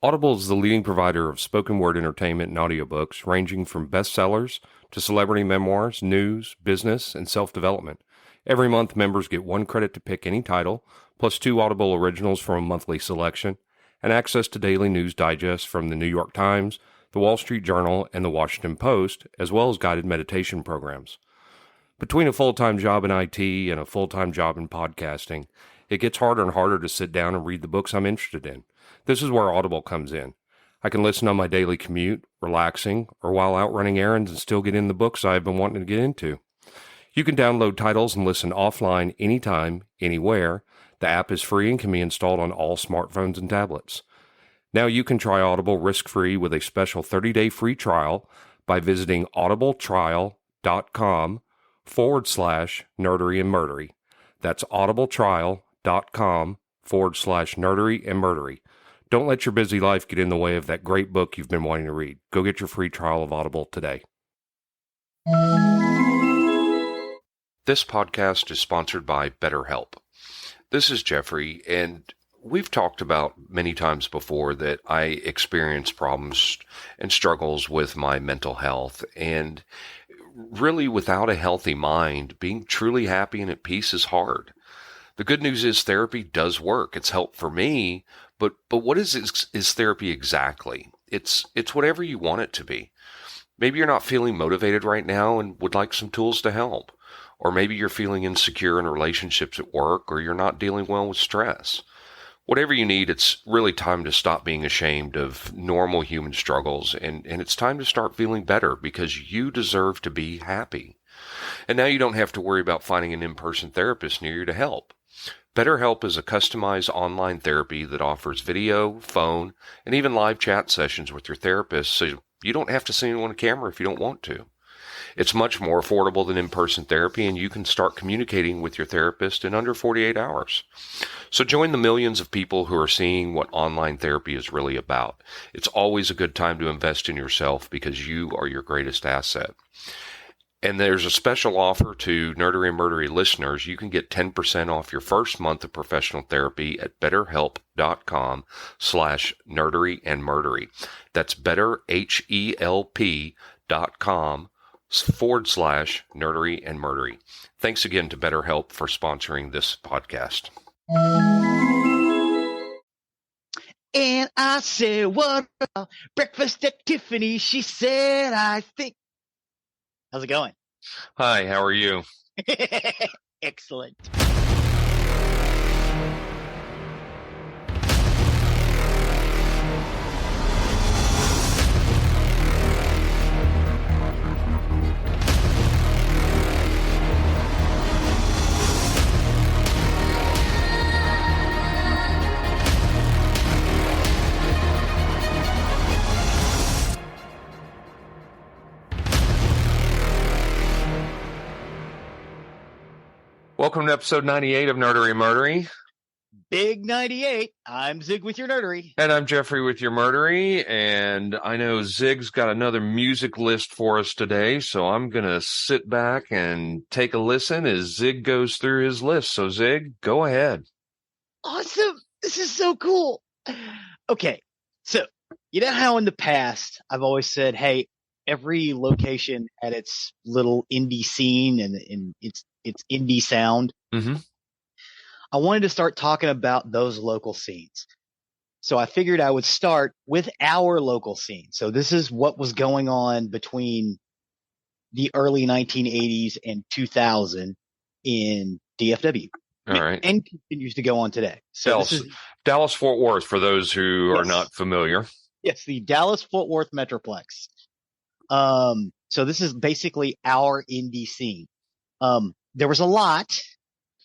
Audible is the leading provider of spoken word entertainment and audiobooks, ranging from bestsellers to celebrity memoirs, news, business, and self-development. Every month, members get 1 credit to pick any title, plus 2 Audible originals from a monthly selection, and access to daily news digests from the New York Times, the Wall Street Journal, and the Washington Post, as well as guided meditation programs. Between a full-time job in IT and a full-time job in podcasting, it gets harder and harder to sit down and read the books I'm interested in. This is where Audible comes in. I can listen on my daily commute, relaxing, or while out running errands and still get in the books I've been wanting to get into. You can download titles and listen offline anytime, anywhere. The app is free and can be installed on all smartphones and tablets. Now you can try Audible risk-free with a special 30-day free trial by visiting audibletrial.com/nerdery and murdery. That's audibletrial.com/nerdery and murdery. Don't let your busy life get in the way of that great book you've been wanting to read. Go get your free trial of Audible today. This podcast is sponsored by BetterHelp. This is Geoffrey, and we've talked about many times before that I experience problems and struggles with my mental health, and really without a healthy mind, being truly happy and at peace is hard. The good news is therapy does work. It's helped for me, but what is therapy exactly? It's whatever you want it to be. Maybe you're not feeling motivated right now and would like some tools to help. Or maybe you're feeling insecure in relationships at work, or you're not dealing well with stress. Whatever you need, it's really time to stop being ashamed of normal human struggles, and it's time to start feeling better because you deserve to be happy. And now you don't have to worry about finding an in-person therapist near you to help. BetterHelp is a customized online therapy that offers video, phone, and even live chat sessions with your therapist, so you don't have to see anyone on camera if you don't want to. It's much more affordable than in-person therapy, and you can start communicating with your therapist in under 48 hours. So join the millions of people who are seeing what online therapy is really about. It's always a good time to invest in yourself because you are your greatest asset. And there's a special offer to Nerdery and Murdery listeners. You can get 10% off your first month of professional therapy at betterhelp.com/nerdery and murdery. That's betterhelp.com/nerdery and murdery. Thanks again to BetterHelp for sponsoring this podcast. And I said, what about breakfast at Tiffany? She said, I think. How's it going? Hi, how are you? Excellent. Welcome to episode 98 of Nerdery and Murdery. Big 98. I'm Zig with your nerdery. And I'm Geoffrey with your murdery. And I know Zig's got another music list for us today, so I'm going to sit back and take a listen as Zig goes through his list. So Zig, go ahead. Awesome. This is so cool. Okay. So, you know how in the past I've always said, hey, every location had its little indie scene and its indie sound. Mm-hmm. I wanted to start talking about those local scenes. So I figured I would start with our local scene. So this is what was going on between the early 1980s and 2000 in DFW. All right. And continues to go on today. So Dallas-Fort Worth, for those who are not familiar. Yes, the Dallas-Fort Worth Metroplex. So this is basically our indie scene. There was a lot,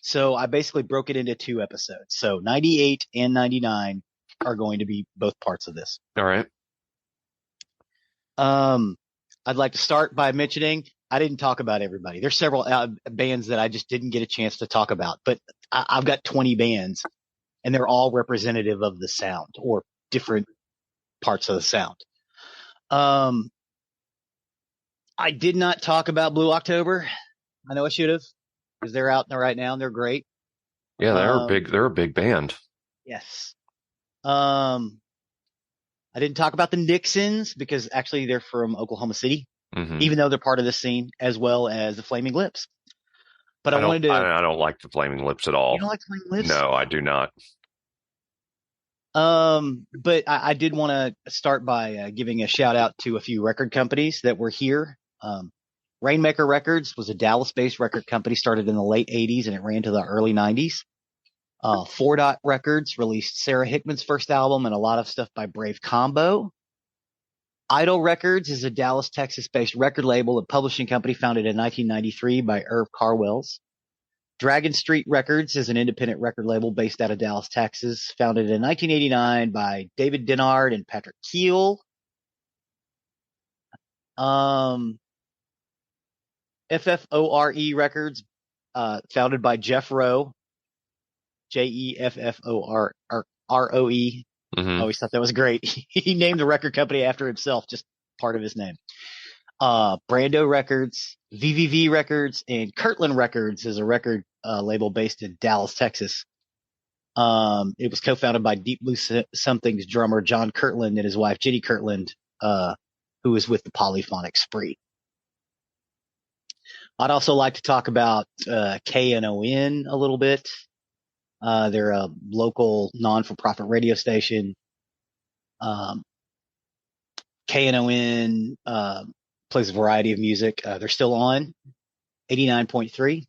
so I basically broke it into 2 episodes. So 98 and 99 are going to be both parts of this. All right. I'd like to start by mentioning I didn't talk about everybody. There's several bands that I just didn't get a chance to talk about, but I've got 20 bands, and they're all representative of the sound or different parts of the sound. I did not talk about Blue October. I know I should have, because they're out there right now and they're great. Yeah, they're a big band. Yes. I didn't talk about the Nixons because actually they're from Oklahoma City, even though they're part of this scene, as well as the Flaming Lips. But I wanted to. I don't like the Flaming Lips at all. You don't like the Flaming Lips? No, I do not. But I did want to start by giving a shout out to a few record companies that were here. Rainmaker Records was a Dallas-based record company, started in the late 80s and it ran to the early 90s. Four Dot Records released Sarah Hickman's first album and a lot of stuff by Brave Combo. Idol Records is a Dallas, Texas-based record label and publishing company founded in 1993 by Irv Carwells. Dragon Street Records is an independent record label based out of Dallas, Texas, founded in 1989 by David Denard and Patrick Keel. FFORE Records, founded by Jeff Rowe, Jeffroe. I always thought that was great. He named the record company after himself, just part of his name. Brando Records, VVV Records, and Kirtland Records is a record label based in Dallas, Texas. It was co-founded by Deep Blue Something's drummer John Kirtland and his wife Jenny Kirtland, who was with the Polyphonic Spree. I'd also like to talk about KNON a little bit. They're a local non-for-profit radio station. KNON plays a variety of music. They're still on 89.3.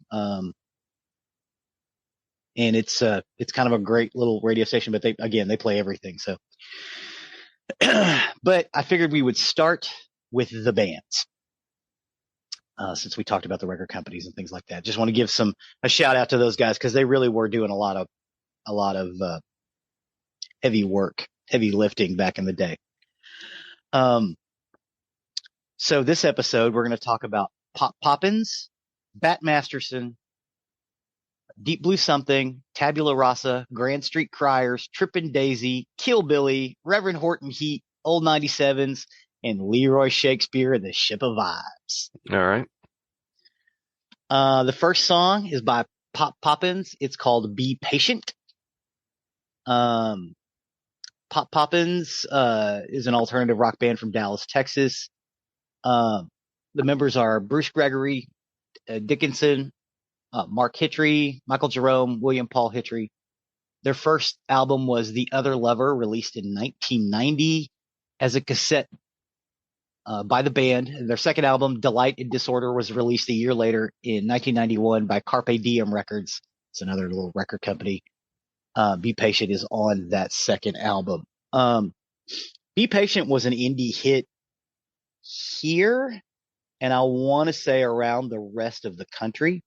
And it's kind of a great little radio station, but they play everything. So, but I figured we would start with the bands. Since we talked about the record companies and things like that, just want to give a shout out to those guys because they really were doing a lot of heavy work, heavy lifting back in the day. So this episode we're going to talk about Pop Poppins, Bat Masterson, Deep Blue Something, Tabula Rasa, Grand Street Criers, Trippin' Daisy, Kill Billy, Reverend Horton Heat, Old 97s, and Leroy Shakespeare and the Ship of Vibes. All right. The first song is by Pop Poppins. It's called Be Patient. Pop Poppins is an alternative rock band from Dallas, Texas. The members are Bruce Gregory Dickinson, Mark Hitry, Michael Jerome, William Paul Hitry. Their first album was The Other Lover, released in 1990 as a cassette by the band. Their second album, Delight in Disorder, was released a year later in 1991 by Carpe Diem Records. It's another little record company. Be Patient is on that second album. Be Patient was an indie hit here, and I want to say around the rest of the country.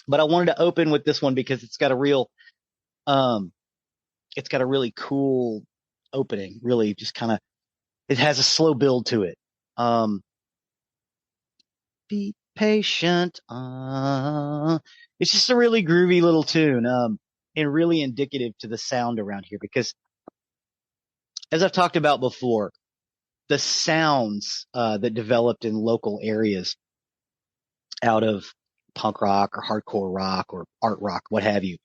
But I wanted to open with this one because it's got a really cool opening. Really, just kind of, it has a slow build to it. Be patient. It's just a really groovy little tune, and really indicative to the sound around here because, as I've talked about before, the sounds that developed in local areas out of punk rock or hardcore rock or art rock, what have you.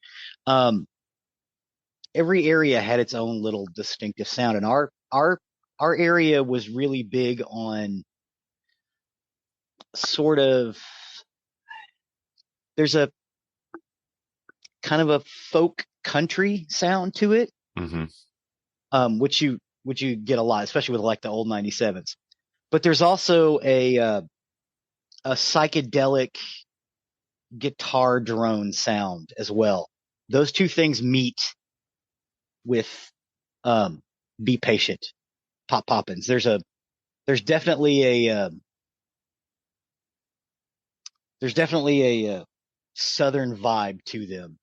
Every area had its own little distinctive sound, and our area was really big on sort of, there's a kind of a folk country sound to it, which you get a lot, especially with like the old 97s. But there's also a psychedelic guitar drone sound as well. Those two things meet with Be Patient, Pop Poppins. There's definitely a southern vibe to them.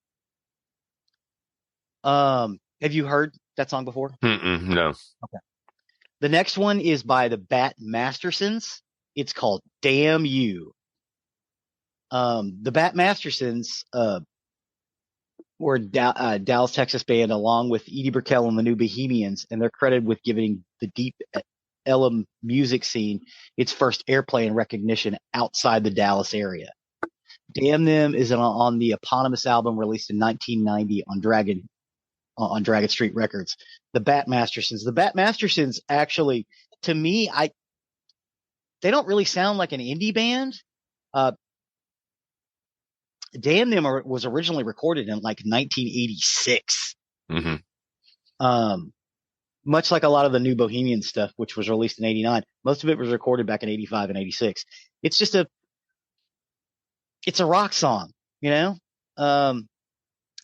Have you heard that song before? No. Okay. The next one is by the Bat Mastersons. It's called Damn You. The Bat Mastersons were a Dallas, Texas band along with Edie Brickell and the New Bohemians, and they're credited with giving the Deep Ellum music scene its first airplay and recognition outside the Dallas area. Damn Them is on the eponymous album released in 1990 on Dragon on Dragon Street Records. The Bat Mastersons. The Bat Mastersons actually, to me, they don't really sound like an indie band. Damn Them was originally recorded in like 1986. Much like a lot of the New Bohemian stuff, which was released in 89. Most of it was recorded back in 85 and 86. It's just it's a rock song, you know?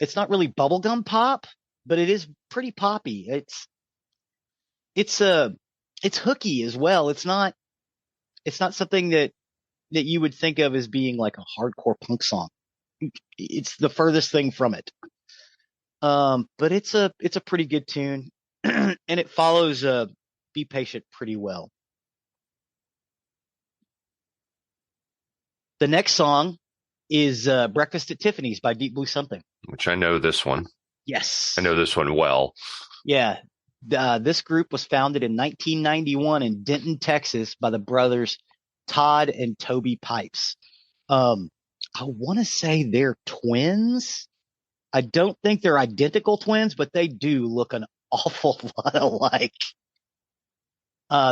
It's not really bubblegum pop, but it is pretty poppy. It's hooky as well. It's not something that you would think of as being like a hardcore punk song. It's the furthest thing from it. But it's a pretty good tune, and it follows Be Patient pretty well. The next song is Breakfast at Tiffany's by Deep Blue Something. Which I know this one. Yes. I know this one well. Yeah. This group was founded in 1991 in Denton, Texas by the brothers Todd and Toby Pipes. I want to say they're twins. I don't think they're identical twins, but they do look an awful lot alike.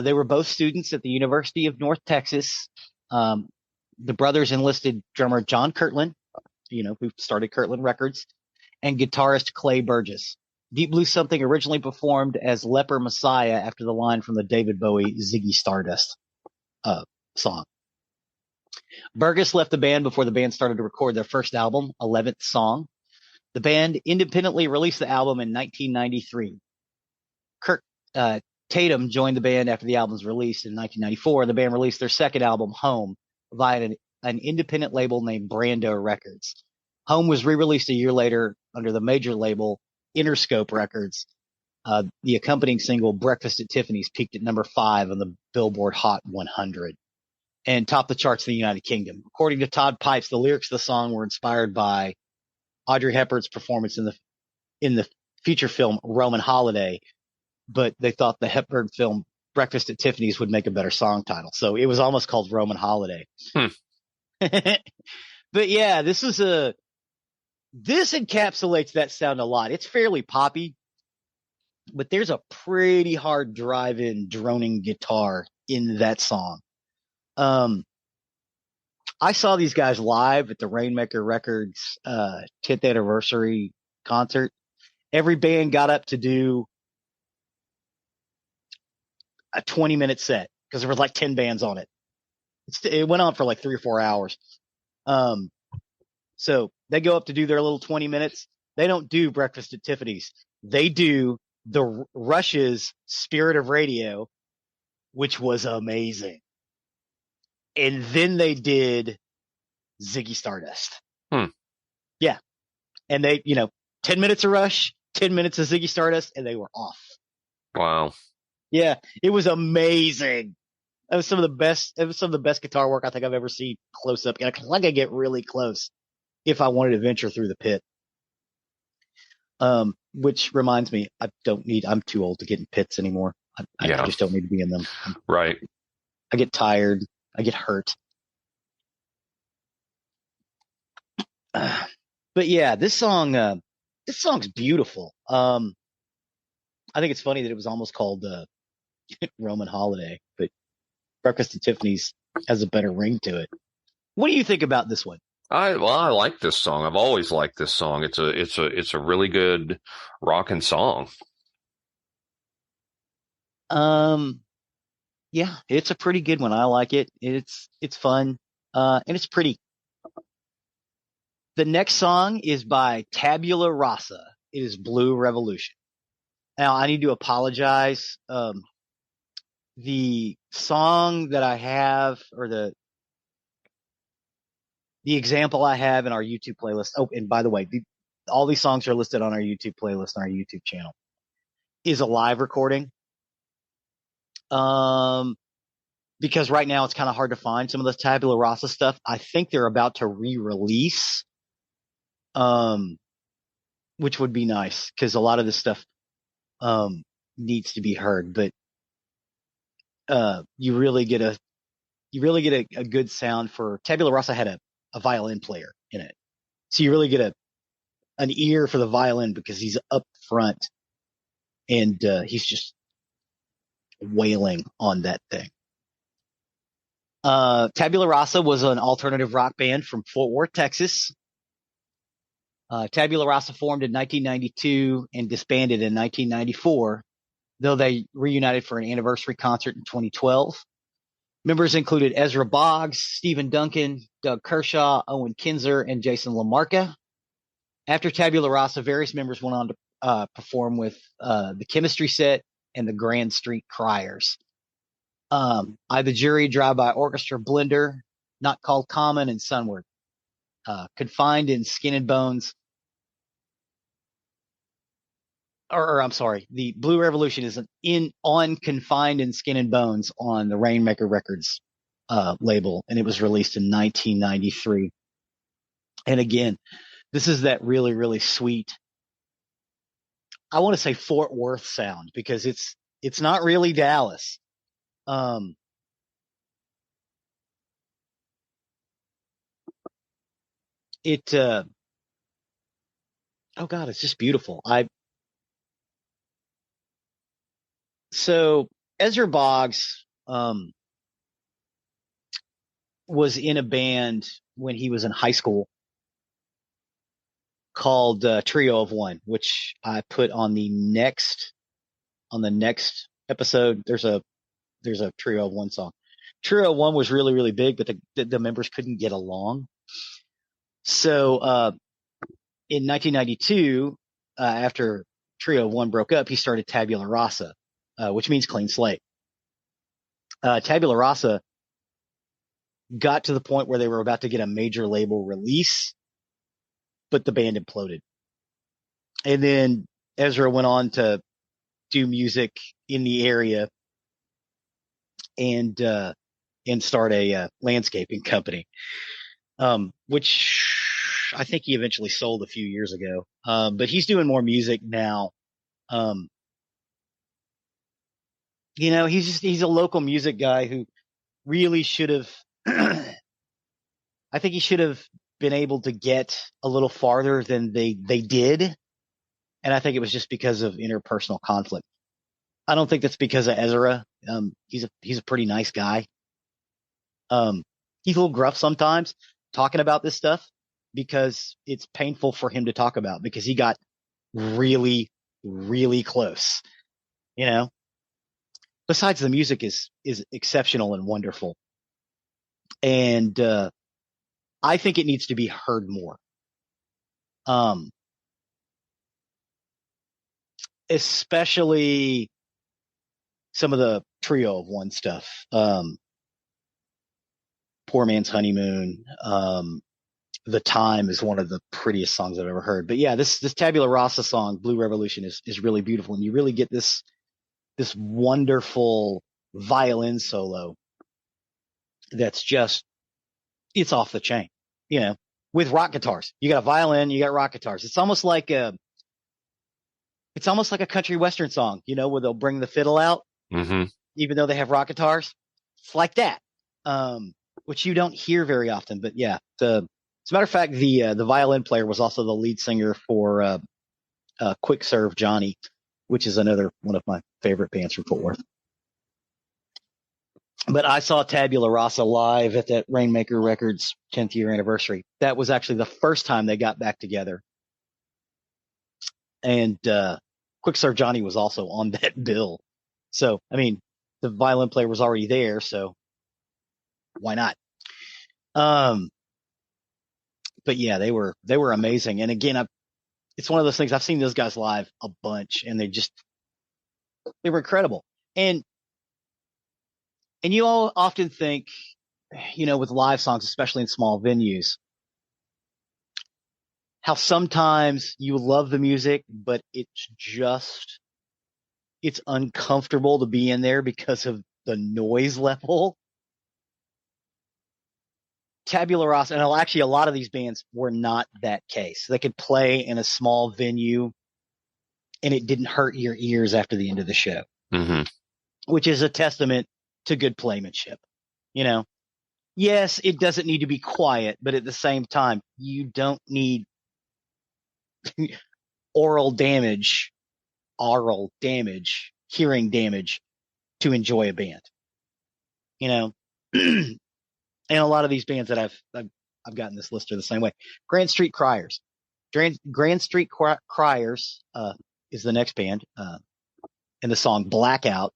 They were both students at the University of North Texas. The brothers enlisted drummer John Kirtland, who started Kirtland Records, and guitarist Clay Burgess. Deep Blue Something originally performed as Leper Messiah after the line from the David Bowie Ziggy Stardust song. Burgess left the band before the band started to record their first album, 11th Song. The band independently released the album in 1993. Kirk Tatum joined the band after the album's release in 1994. The band released their second album, Home, via an independent label named Brando Records. Home was re-released a year later under the major label Interscope Records. The accompanying single, Breakfast at Tiffany's, peaked at number 5 on the Billboard Hot 100 and topped the charts in the United Kingdom. According to Todd Pipes, the lyrics of the song were inspired by Audrey Hepburn's performance in the feature film Roman Holiday, but they thought the Hepburn film Breakfast at Tiffany's would make a better song title. So it was almost called Roman Holiday. But yeah, this encapsulates that sound a lot. It's fairly poppy, but there's a pretty hard drive-in droning guitar in that song. I saw these guys live at the Rainmaker Records 10th anniversary concert. Every band got up to do a 20-minute set because there was like 10 bands on it. It went on for like 3 or 4 hours. So they go up to do their little 20 minutes. They don't do Breakfast at Tiffany's. They do the Rush's Spirit of Radio, which was amazing. And then they did Ziggy Stardust. Yeah. And they, 10 minutes of Rush, 10 minutes of Ziggy Stardust, and they were off. Wow. Yeah. It was amazing. It was some of the best guitar work I think I've ever seen close up. And I could get really close if I wanted to venture through the pit. Which reminds me, I'm too old to get in pits anymore. I just don't need to be in them. Right. I get tired. I get hurt. But yeah, this song's beautiful. I think it's funny that it was almost called Roman Holiday, but Breakfast at Tiffany's has a better ring to it. What do you think about this one? I like this song. I've always liked this song. It's a really good rockin' song. Yeah, it's a pretty good one. I like it. It's fun. And it's pretty. The next song is by Tabula Rasa. It is Blue Revolution. Now I need to apologize. The song that I have, or the example I have in our YouTube playlist. Oh, and by the way, all these songs are listed on our YouTube playlist on our YouTube channel. Is a live recording. Because right now it's kind of hard to find some of the Tabula Rasa stuff. I think they're about to re-release, which would be nice because a lot of this stuff needs to be heard. But you really get a good sound for Tabula Rasa had a violin player in it, so you really get an ear for the violin because he's up front and he's just wailing on that thing. Tabula Rasa was an alternative rock band from Fort Worth, Texas. Tabula Rasa formed in 1992 and disbanded in 1994, though they reunited for an anniversary concert in 2012. Members included Ezra Boggs, Stephen Duncan, Doug Kershaw, Owen Kinzer, and Jason LaMarca. After Tabula Rasa, various members went on to perform with the Chemistry Set and the Grand Street Criers. I the Jury, Drive-By Orchestra, Blender, Not Called Common, and Sunward. Confined in Skin and Bones. Or I'm sorry, the Blue Revolution is on Confined in Skin and Bones on the Rainmaker Records label, and it was released in 1993. And again, this is that really, really sweet, I want to say Fort Worth sound, because it's not really Dallas. Oh God, it's just beautiful. So Ezra Boggs was in a band when he was in high school called Trio of One, which I put on the next episode. There's a Trio of One song. Trio of One was really, really big, but the members couldn't get along. So in 1992, after Trio of One broke up, he started Tabula Rasa, which means clean slate. Tabula Rasa got to the point where they were about to get a major label release, but the band imploded. And then Ezra went on to do music in the area and start a landscaping company, which I think he eventually sold a few years ago. But he's doing more music now. He's a local music guy who really should have, I think he should have been able to get a little farther than they did. And I think it was just because of interpersonal conflict. I don't think that's because of Ezra. He's a pretty nice guy. He's a little gruff sometimes talking about this stuff because it's painful for him to talk about, because he got really, really close, Besides, the music is exceptional and wonderful. And I think it needs to be heard more. Especially some of the Trio of One stuff. Poor Man's Honeymoon. The Time is one of the prettiest songs I've ever heard. But yeah, this Tabula Rasa song, Blue Revolution, is really beautiful. And you really get this wonderful violin solo that's just, it's off the chain, with rock guitars. You got a violin, you got rock guitars. It's almost like a country western song, where they'll bring the fiddle out, even though they have rock guitars. It's like that, which you don't hear very often. But yeah, as a matter of fact, the violin player was also the lead singer for Quick Serve Johnny, which is another one of my favorite bands from Fort Worth. But I saw Tabula Rasa live at that Rainmaker Records 10th year anniversary. That was actually the first time they got back together. And Quick Serve Johnny was also on that bill. So, I mean, the violin player was already there, so why not? But yeah, they were amazing. And again, it's one of those things, I've seen those guys live a bunch, and they were incredible. And you all often think, with live songs, especially in small venues, how sometimes you love the music, but it's uncomfortable to be in there because of the noise level. Tabula Rasa, and actually a lot of these bands were not that case. They could play in a small venue and it didn't hurt your ears after the end of the show, which is a testament to good playmanship. Yes, it doesn't need to be quiet, but at the same time, you don't need oral damage, hearing damage to enjoy a band, you know. And a lot of these bands that I've gotten this list are the same way. Grand Street Criers. Grand Street Criers is the next band, and the song Blackout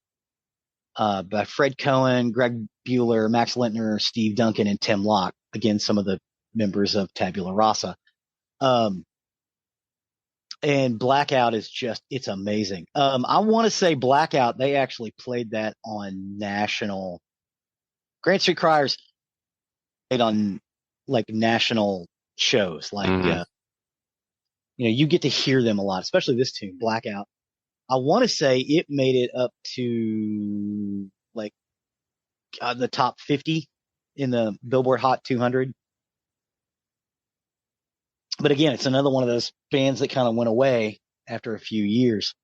by Fred Cohen, Greg Bueller, Max Lintner, Steve Duncan, and Tim Locke. Again, some of the members of Tabula Rasa. And Blackout is it's amazing. I want to say Blackout, they actually played that on national. Grand Street Criers played on like national shows. Like, you get to hear them a lot, especially this tune, Blackout. I want to say it made it up to like the top 50 in the Billboard Hot 200. But again, it's another one of those bands that kind of went away after a few years,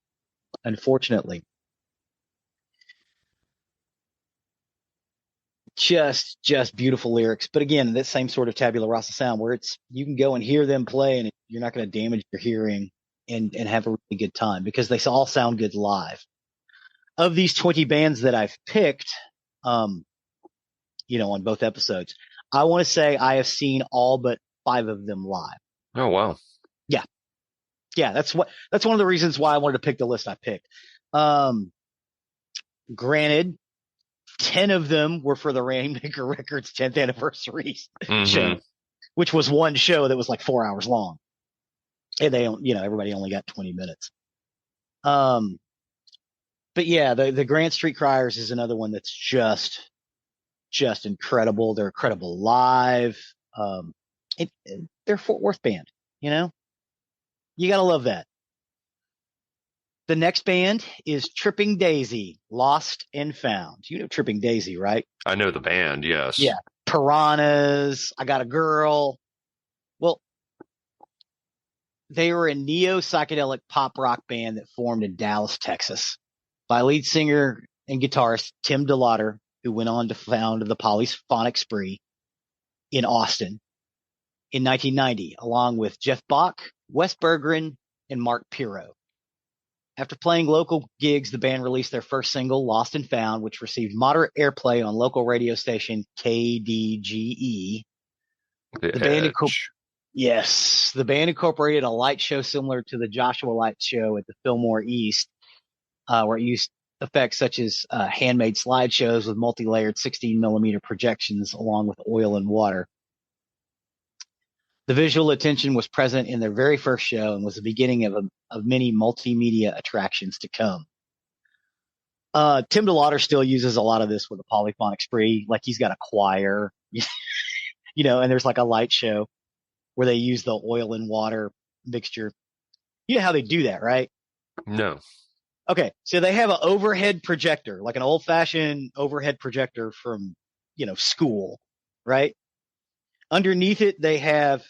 unfortunately. Just beautiful lyrics. But again, that same sort of Tabula Rasa sound where you can go and hear them play and you're not going to damage your hearing and have a really good time because they all sound good live. Of these 20 bands that I've picked, on both episodes, I want to say I have seen all but 5 of them live. Oh, wow. Yeah. Yeah. That's one of the reasons why I wanted to pick the list I picked. Granted, 10 of them were for the Rainmaker Records 10th anniversary show, which was one show that was like 4 hours long. And everybody only got 20 minutes. But yeah, the Grand Street Criers is another one that's just incredible. They're incredible live. They're a Fort Worth band, you gotta love that. The next band is Tripping Daisy, Lost and Found. You know Tripping Daisy, right? I know the band, yes. Yeah. Piranhas, I Got a Girl. Well, they were a neo-psychedelic pop rock band that formed in Dallas, Texas by lead singer and guitarist Tim DeLauder, who went on to found the Polyphonic Spree in Austin in 1990, along with Jeff Bach, Wes Berggren, and Mark Pirro. After playing local gigs, the band released their first single, Lost and Found, which received moderate airplay on local radio station KDGE. The band incorporated a light show similar to the Joshua Light show at the Fillmore East, where it used effects such as handmade slideshows with multi-layered 16-millimeter projections along with oil and water. The visual attention was present in their very first show and was the beginning of many multimedia attractions to come. Tim DeLauder still uses a lot of this with the Polyphonic Spree. Like he's got a choir, and there's like a light show where they use the oil and water mixture. You know how they do that, right? No. Okay. So they have an overhead projector, like an old fashioned overhead projector from, school, right? Underneath it, they have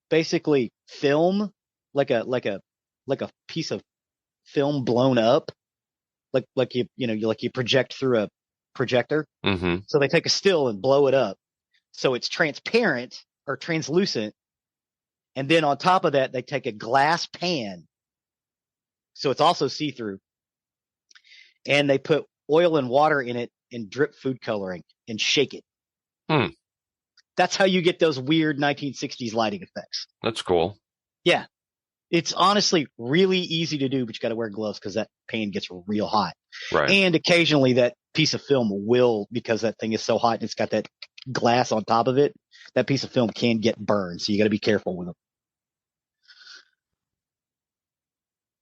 basically film, like a piece of film blown up, like you project through a projector. Mm-hmm. So they take a still and blow it up, so it's transparent or translucent, and then on top of that, they take a glass pan, so it's also see through, and they put oil and water in it and drip food coloring and shake it. That's how you get those weird 1960s lighting effects. That's cool. Yeah. It's honestly really easy to do, but you got to wear gloves because that pan gets real hot. Right. And occasionally that piece of film will, because that thing is so hot and it's got that glass on top of it, that piece of film can get burned. So you got to be careful with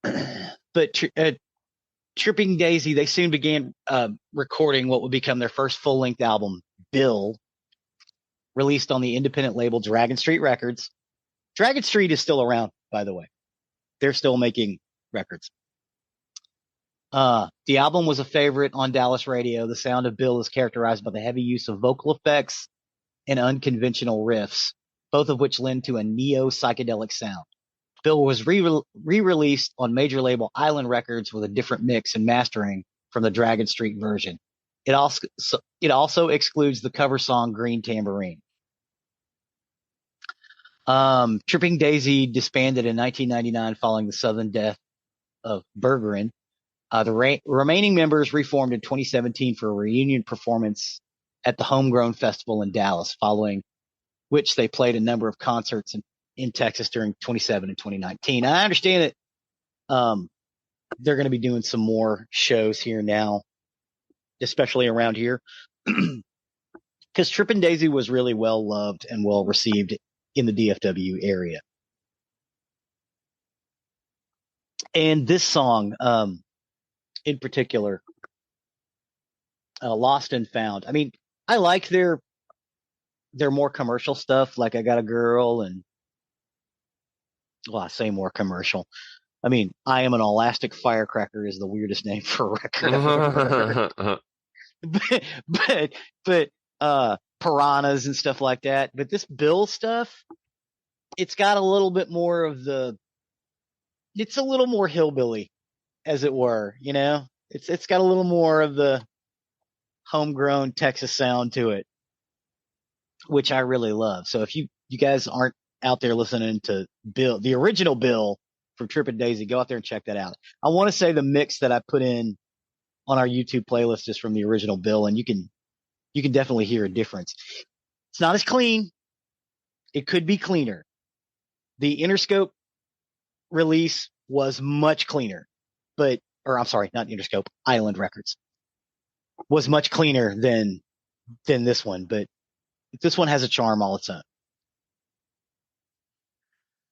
them. But Tripping Daisy, they soon began recording what would become their first full-length album, Bill, released on the independent label Dragon Street Records. Dragon Street is still around, by the way. They're still making records. The album was a favorite on Dallas radio. The sound of Bill is characterized by the heavy use of vocal effects and unconventional riffs, both of which lend to a neo-psychedelic sound. Bill was re-released on major label Island Records with a different mix and mastering from the Dragon Street version. It also excludes the cover song Green Tambourine. Tripping Daisy disbanded in 1999 following the sudden death of Bergeron. The remaining members reformed in 2017 for a reunion performance at the Homegrown Festival in Dallas, following which they played a number of concerts in Texas during 2017 and 2019. I understand that they're going to be doing some more shows here now, especially around here, because Trippin' Daisy was really well loved and well received in the DFW area. And this song, in particular, Lost and Found. I mean, I like their more commercial stuff, like I Got a Girl, and well, I say more commercial. I mean, I Am an Elastic Firecracker is the weirdest name for a record I've ever heard. but Piranhas and stuff like that. But this Bill stuff, it's got a little bit more of it's a little more hillbilly, as it were, you know? It's got a little more of the homegrown Texas sound to it, which I really love. So if you guys aren't out there listening to Bill, the original Bill from Trippin' Daisy, go out there and check that out. I want to say the mix that I put in on our YouTube playlist is from the original Bill, and you can definitely hear a difference. It's not as clean. It could be cleaner. The Interscope release was much cleaner, I'm sorry, not Interscope, Island Records was much cleaner than this one, but this one has a charm all its own.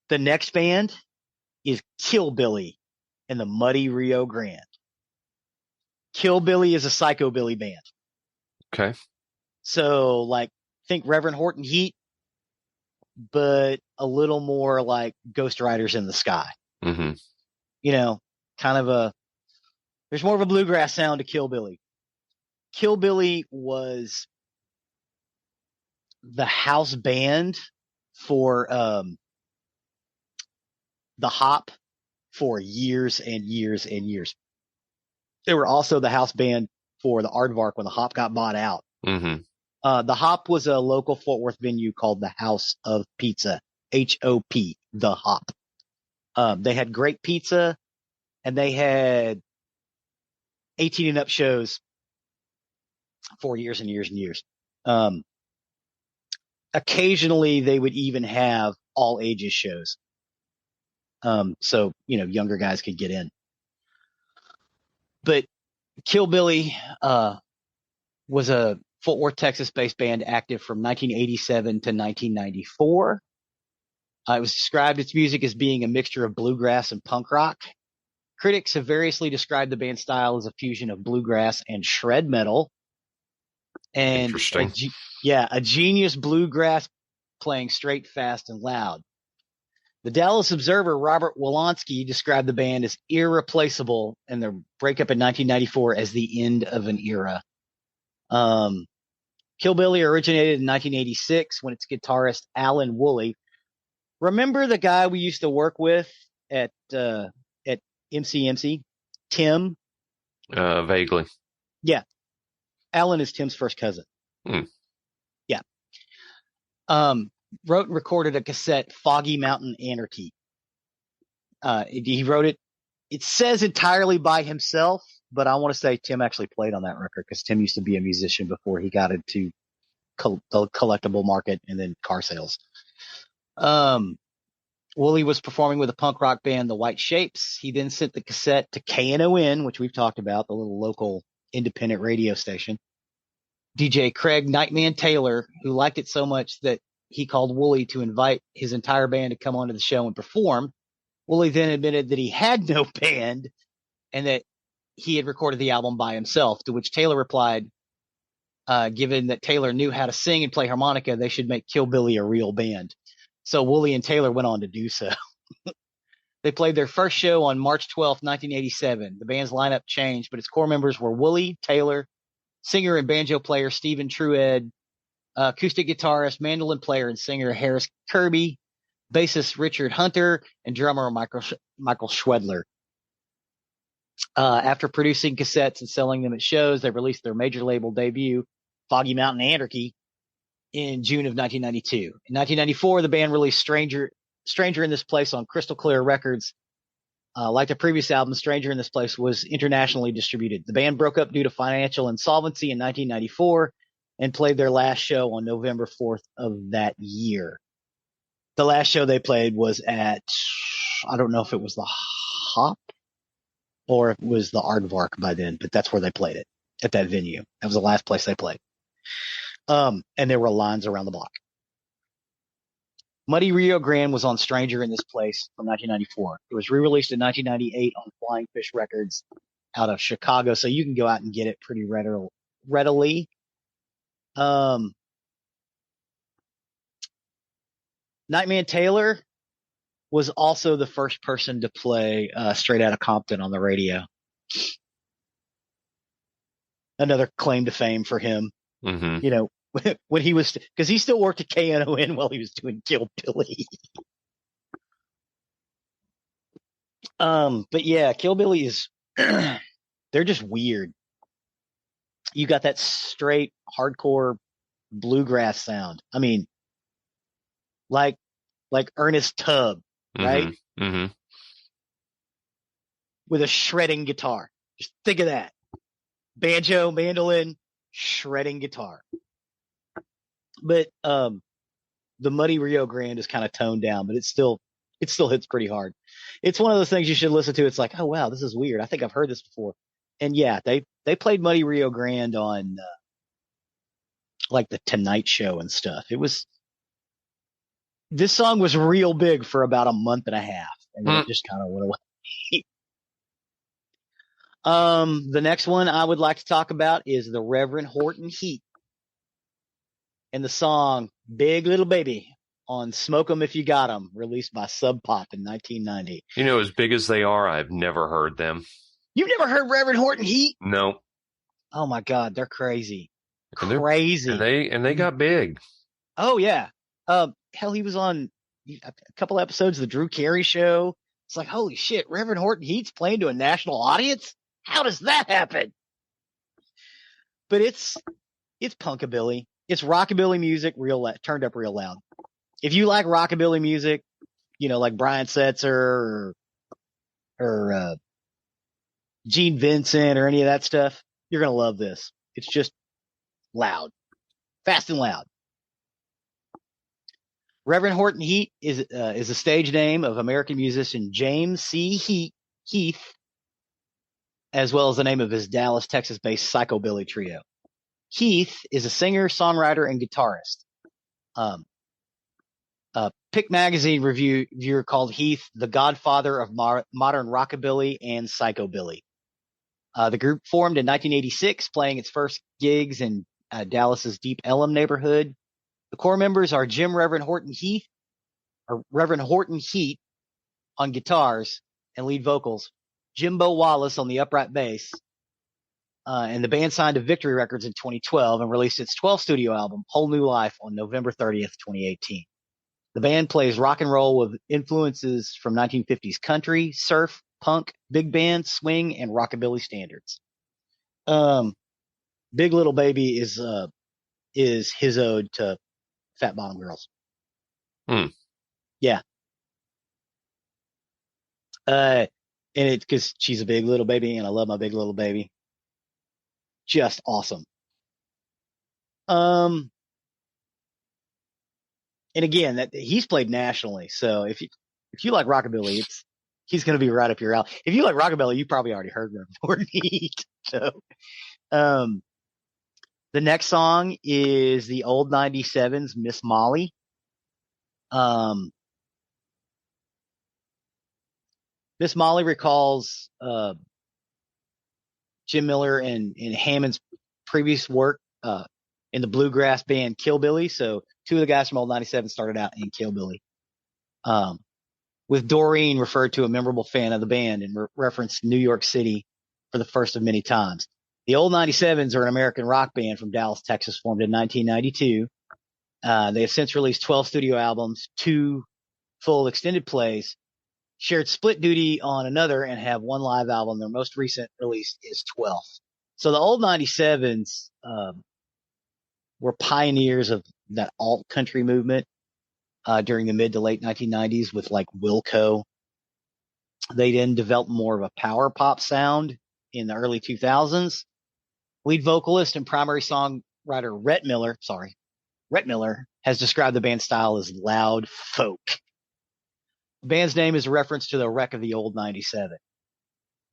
The next band is Kill Billy and the Muddy Rio Grande. Kill Billy is a psychobilly band. Okay. So, like, think Reverend Horton Heat, but a little more like Ghost Riders in the Sky. Mm-hmm. You know, kind of there's more of a bluegrass sound to Kill Billy. Kill Billy was the house band for the Hop for years and years and years. They were also the house band for the Aardvark when the Hop got bought out. Mm-hmm. The Hop was a local Fort Worth venue called the House of Pizza, HOP, the Hop. They had great pizza, and they had 18 and up shows for years and years and years. Occasionally they would even have all ages shows. So, you know, younger guys could get in. But Kill Billy, was a Fort Worth, Texas based band active from 1987 to 1994. It was described its music as being a mixture of bluegrass and punk rock. Critics have variously described the band's style as a fusion of bluegrass and shred metal. And interesting. A genius bluegrass playing straight, fast, and loud. The Dallas Observer, Robert Wolanski, described the band as irreplaceable and their breakup in 1994 as the end of an era. Kill Billy originated in 1986 when its guitarist Alan Woolley. Remember the guy we used to work with at MCMC? Tim? Vaguely. Yeah. Alan is Tim's first cousin. Yeah. Wrote and recorded a cassette, Foggy Mountain Anarchy. He wrote it. It says entirely by himself, but I want to say Tim actually played on that record because Tim used to be a musician before he got into the collectible market and then car sales. Woolley was performing with a punk rock band, the White Shapes. He then sent the cassette to KNON, which we've talked about, the little local independent radio station. DJ Craig Nightman Taylor, who liked it so much that he called Woolley to invite his entire band to come onto the show and perform. Woolley then admitted that he had no band and that he had recorded the album by himself, to which Taylor replied, given that Taylor knew how to sing and play harmonica, they should make Kill Billy a real band. So Woolley and Taylor went on to do so. They played their first show on March 12th, 1987. The band's lineup changed, but its core members were Woolley, Taylor, singer and banjo player Stephen Trued, acoustic guitarist, mandolin player, and singer Harris Kirby, bassist Richard Hunter, and drummer Michael Schwedler. After producing cassettes and selling them at shows, they released their major label debut, Foggy Mountain Anarchy, in June of 1992. In 1994, the band released Stranger in This Place on Crystal Clear Records. Like the previous album, Stranger in This Place was internationally distributed. The band broke up due to financial insolvency in 1994 and played their last show on November 4th of that year. The last show they played was at, I don't know if it was the Hop or if it was the Aardvark by then, but that's where they played it, at that venue. That was the last place they played. And there were lines around the block. Muddy Rio Grande was on Stranger in This Place from 1994. It was re-released in 1998 on Flying Fish Records out of Chicago, so you can go out and get it pretty readily. Nightman Taylor was also the first person to play Straight Outta Compton on the radio. Another claim to fame for him. Mm-hmm. You know, when he was, because he still worked at KNON while he was doing Kill Billy. But yeah, Kill Billy is, they're just weird. You got that straight hardcore bluegrass sound. I mean, like Ernest Tubb, right? Mm-hmm. Mm-hmm. With a shredding guitar. Just think of that. Banjo, mandolin, shredding guitar. But the Muddy Rio Grande is kind of toned down, but it still hits pretty hard. It's one of those things you should listen to. It's like, oh wow, this is weird. I think I've heard this before. And yeah, they played Muddy Rio Grande on like the Tonight Show and stuff. This song was real big for about a month and a half, and then it just kind of went away. The next one I would like to talk about is the Reverend Horton Heat and the song Big Little Baby on Smoke 'Em If You Got 'Em, released by Sub Pop in 1990. You know, as big as they are, I've never heard them. You've never heard Reverend Horton Heat? No. Oh my God, they're crazy. And Crazy. And they got big. Oh yeah. Hell, he was on a couple episodes of the Drew Carey Show. It's like, holy shit, Reverend Horton Heat's playing to a national audience? How does that happen? But it's punkabilly. It's rockabilly music, turned up real loud. If you like rockabilly music, you know, like Brian Setzer or Gene Vincent or any of that stuff, you're gonna love this. It's just loud, fast and loud. Reverend Horton Heat is a stage name of American musician James C. Heath, as well as the name of his Dallas, Texas-based psychobilly trio. Heath is a singer, songwriter, and guitarist. Pick Magazine reviewer called Heath the godfather of modern rockabilly and psychobilly. The group formed in 1986, playing its first gigs in Dallas's Deep Ellum neighborhood. The core members are Reverend Horton Heat on guitars and lead vocals, Jimbo Wallace on the upright bass, and the band signed to Victory Records in 2012 and released its 12th studio album, Whole New Life, on November 30th, 2018. The band plays rock and roll with influences from 1950s country, surf, punk, big band, swing, and rockabilly standards. Big Little Baby is his ode to Fat Bottom Girls. Yeah. And it's because she's a big little baby and I love my big little baby. Just awesome. And again, that he's played nationally. So if you like rockabilly, he's going to be right up your alley. If you like rockabilly, you probably already heard Reverend Horton Heat. So, the next song is the Old 97's Miss Molly. Miss Molly recalls Jim Miller and Hammond's previous work in the bluegrass band Kill Billy. So two of the guys from Old 97 started out in Kill Billy. With Doreen referred to a memorable fan of the band and referenced New York City for the first of many times. The Old 97s are an American rock band from Dallas, Texas, formed in 1992. They have since released 12 studio albums, 2 full extended plays, shared split duty on another, and have 1 live album. Their most recent release is 12th. So the Old 97s were pioneers of that alt country movement during the mid to late 1990s with like Wilco. They then developed more of a power pop sound in the early 2000s. Lead vocalist and primary songwriter Rhett Miller has described the band's style as loud folk. The band's name is a reference to the wreck of the Old 97.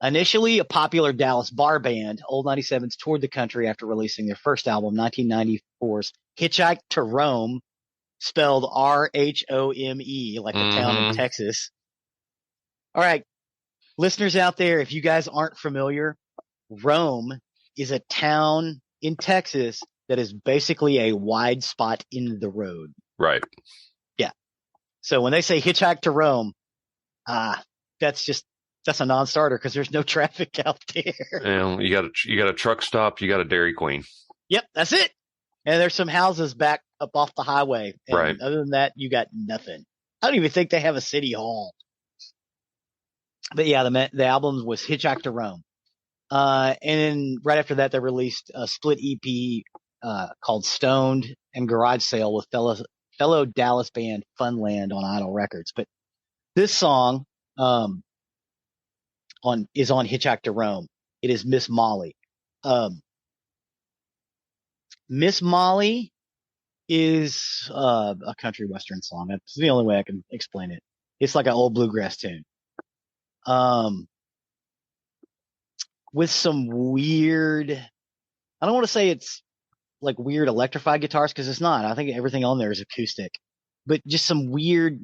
Initially a popular Dallas bar band, Old 97s toured the country after releasing their first album, 1994's Hitchhike to Rome, spelled R-H-O-M-E, like the town in Texas. All right, listeners out there, if you guys aren't familiar, Rome is a town in Texas that is basically a wide spot in the road. Right. Yeah. So when they say Hitchhike to Rome, that's a non-starter because there's no traffic out there. You got a truck stop, you got a Dairy Queen. Yep, that's it. And there's some houses back up off the highway. And right. Other than that, you got nothing. I don't even think they have a city hall. But yeah, the album was Hitchhike to Rome. And then right after that, they released a split EP called Stoned and Garage Sale with fellow Dallas band Funland on Idol Records. But this song is on Hitchhike to Rome. It is Miss Molly. Miss Molly is a country western song. That's the only way I can explain it. It's like an old bluegrass tune. With some weird, I don't want to say it's like weird electrified guitars because it's not. I think everything on there is acoustic, but just some weird,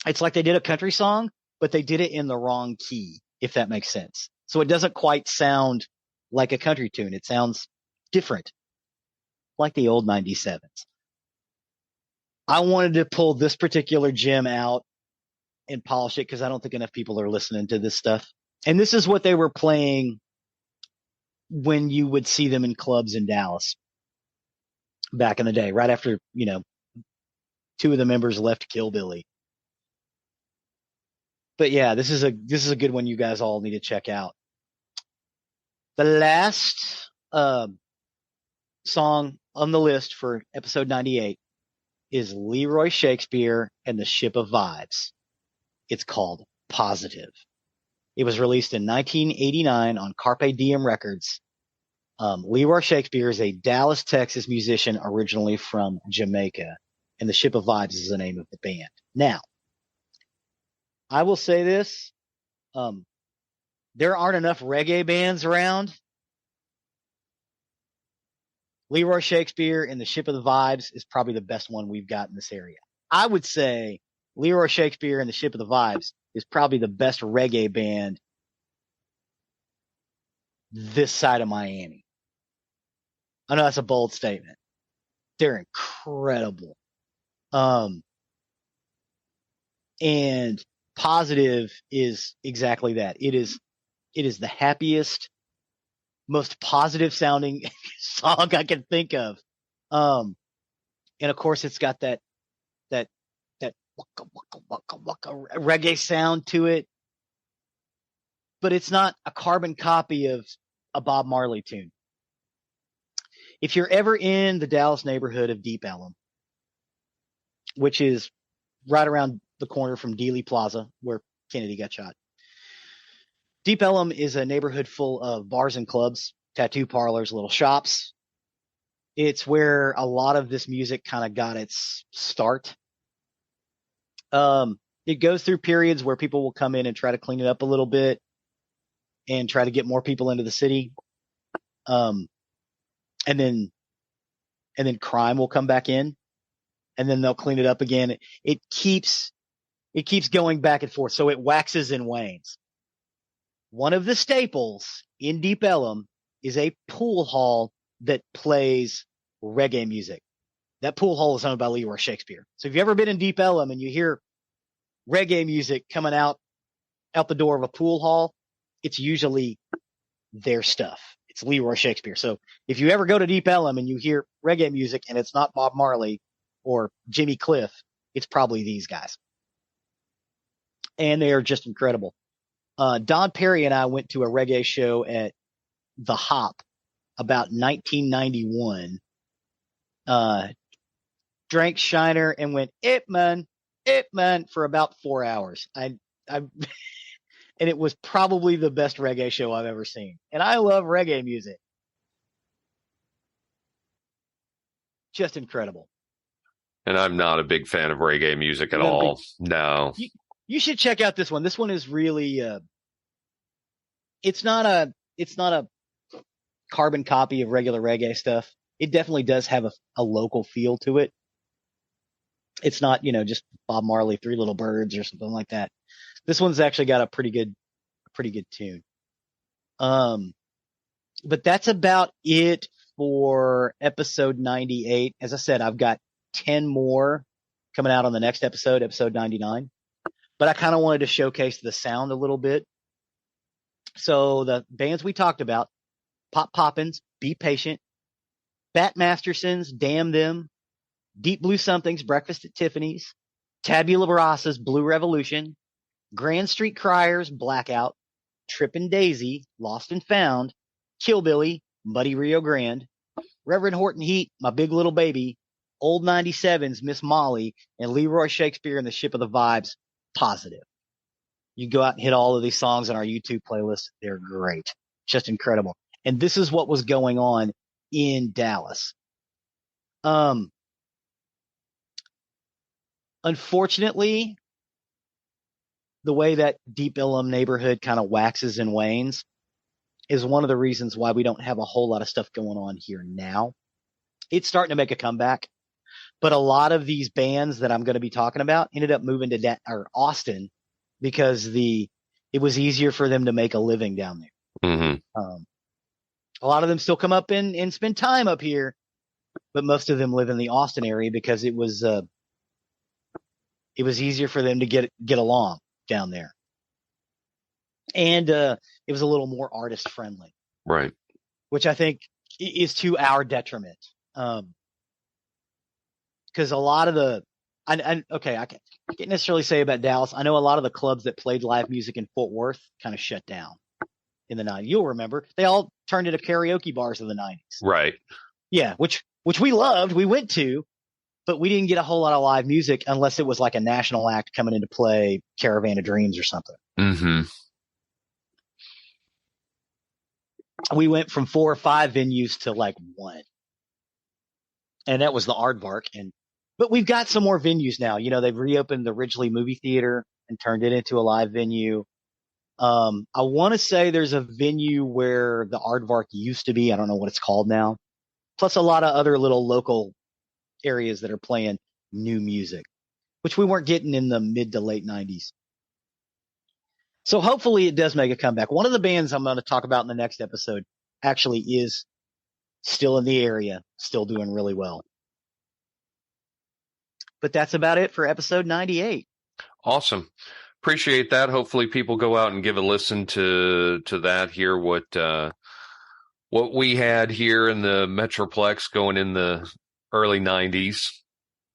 it's like they did a country song, but they did it in the wrong key, if that makes sense. So it doesn't quite sound like a country tune. It sounds different, like the old 97s. I wanted to pull this particular gem out and polish it because I don't think enough people are listening to this stuff. And this is what they were playing when you would see them in clubs in Dallas back in the day, right after, two of the members left Kill Billy. But yeah, this is a good one you guys all need to check out. The last song on the list for episode 98 is Leroy Shakespeare and the Ship of Vibes. It's called Positive. It was released in 1989 on Carpe Diem Records. Leroy Shakespeare is a Dallas, Texas musician originally from Jamaica, and the Ship of Vibes is the name of the band. Now, I will say this. There aren't enough reggae bands around. Leroy Shakespeare and the Ship of the Vibes is probably the best one we've got in this area. I would say Leroy Shakespeare and the Ship of the Vibes is probably the best reggae band this side of Miami. I know that's a bold statement. They're incredible. And Positive is exactly that. It is the happiest, most positive sounding song I can think of. And of course it's got that waka, waka, waka, waka reggae sound to it, but it's not a carbon copy of a Bob Marley tune. If you're ever in the Dallas neighborhood of Deep Ellum, which is right around the corner from Dealey Plaza where Kennedy got shot, Deep Ellum is a neighborhood full of bars and clubs, tattoo parlors, little shops. It's where a lot of this music kind of got its start. It goes through periods where people will come in and try to clean it up a little bit and try to get more people into the city. And then crime will come back in and then they'll clean it up again. It keeps going back and forth. So it waxes and wanes. One of the staples in Deep Ellum is a pool hall that plays reggae music. That pool hall is owned by Leroy Shakespeare. So if you've ever been in Deep Ellum and you hear reggae music coming out the door of a pool hall, it's usually their stuff. It's Leroy Shakespeare. So if you ever go to Deep Ellum and you hear reggae music and it's not Bob Marley or Jimmy Cliff, it's probably these guys. And they are just incredible. Don Perry and I went to a reggae show at The Hop about 1991. drank Shiner, and went, it man, for about 4 hours. I and it was probably the best reggae show I've ever seen. And I love reggae music. Just incredible. And I'm not a big fan of reggae music at all. No. You should check out this one. This one is really, it's not a carbon copy of regular reggae stuff. It definitely does have a local feel to it. It's not, just Bob Marley, Three Little Birds or something like that. This one's actually got a pretty good tune. But that's about it for episode 98. As I said, I've got 10 more coming out on the next episode 99. But I kind of wanted to showcase the sound a little bit. So the bands we talked about, Pop Poppins, Be Patient, Bat Masterson's, Damn Them, Deep Blue Something's, Breakfast at Tiffany's, Tabula Rasa's, Blue Revolution, Grand Street Criers, Blackout, Trippin' Daisy, Lost and Found, Killbilly, Muddy Rio Grande, Reverend Horton Heat, My Big Little Baby, Old 97's, Miss Molly, and Leroy Shakespeare and the Ship of the Vibes, Positive. You go out and hit all of these songs on our YouTube playlist. They're great. Just incredible. And this is what was going on in Dallas. Unfortunately, the way that Deep Ellum neighborhood kind of waxes and wanes is one of the reasons why we don't have a whole lot of stuff going on here now. It's starting to make a comeback, but a lot of these bands that I'm going to be talking about ended up moving to Austin because it was easier for them to make a living down there. Mm-hmm. A lot of them still come up and spend time up here, but most of them live in the Austin area because it was easier for them to get along down there. And it was a little more artist friendly. Right. Which I think is to our detriment. Because a lot of I can't necessarily say about Dallas. I know a lot of the clubs that played live music in Fort Worth kind of shut down in the 90s. You'll remember they all turned into karaoke bars in the 90s. Right. Yeah, which we loved. We went to, but we didn't get a whole lot of live music unless it was like a national act coming in to play Caravan of Dreams or something. Mm-hmm. We went from 4 or 5 venues to like 1. And that was the Aardvark. But we've got some more venues now. They've reopened the Ridgely Movie Theater and turned it into a live venue. I want to say there's a venue where the Aardvark used to be. I don't know what it's called now. Plus a lot of other little local areas that are playing new music, which we weren't getting in the mid to late 90s. So hopefully it does make a comeback. One of the bands I'm going to talk about in the next episode actually is still in the area, still doing really well. But that's about it for episode 98. Awesome. Appreciate that. Hopefully people go out and give a listen to that, hear what we had here in the Metroplex going in the early 90s.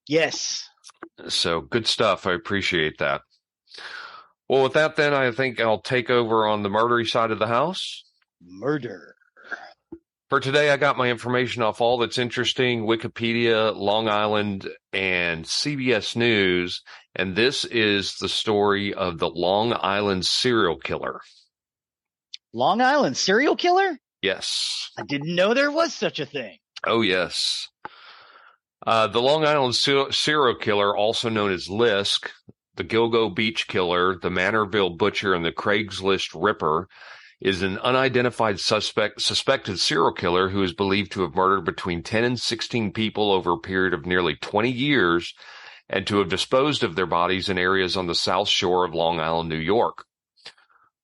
Yes. So good stuff. I appreciate that. Well, with that, then, I think I'll take over on the murdery side of the house. Murder. For today, I got my information off All That's Interesting, Wikipedia, Long Island, and CBS News. And this is the story of the Long Island serial killer. Long Island serial killer? Yes. I didn't know there was such a thing. Oh, yes. The Long Island serial killer, also known as Lisk, the Gilgo Beach Killer, the Manorville Butcher, and the Craigslist Ripper, is an unidentified suspected serial killer who is believed to have murdered between 10 and 16 people over a period of nearly 20 years and to have disposed of their bodies in areas on the South Shore of Long Island, New York.